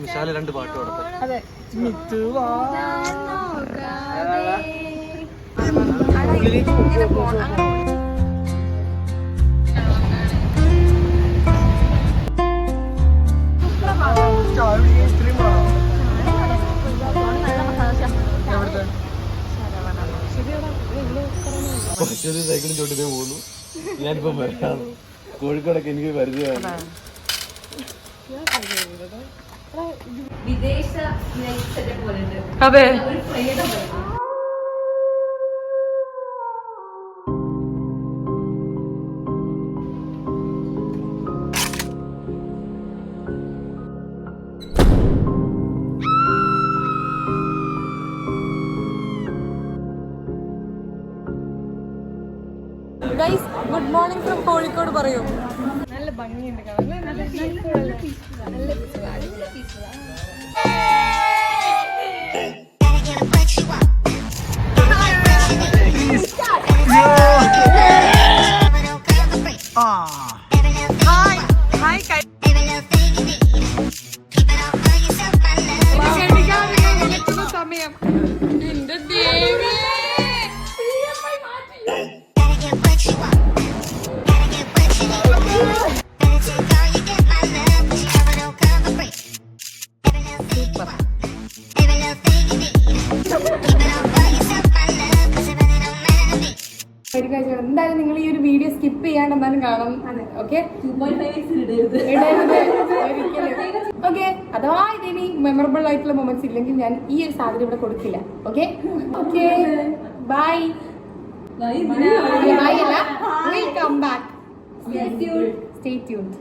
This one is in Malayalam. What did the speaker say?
വിശാല 2 പാട്ട് പാടട്ടെ. അതെ സൈക്കിളും ചോട്ടിട്ടേ പോകുന്നു. ഞാനിപ്പം വരാം. കോഴിക്കോടൊക്കെ എനിക്ക് പരിചയമാണ്. അതെ guys good morning from Kozhikode പറയൂ. നല്ല ഭംഗിയുണ്ട് കാണാൻ. നല്ല സമയം എന്റെ ദേവി എന്തായാലും നിങ്ങൾ ഈ ഒരു വീഡിയോ സ്കിപ്പ് ചെയ്യാണ്ട് എന്തായാലും കാണാം. Okay okay. അഥവാ ഇതിനി മെമ്മറബിൾ ആയിട്ടുള്ള മൊമെന്റ്സ് ഇല്ലെങ്കിൽ ഞാൻ ഈ ഒരു സാധനം ഇവിടെ കൊടുക്കില്ല. ഓക്കെ ഓക്കെ ബൈ ബൈ അല്ല, we'll come back. Stay tuned.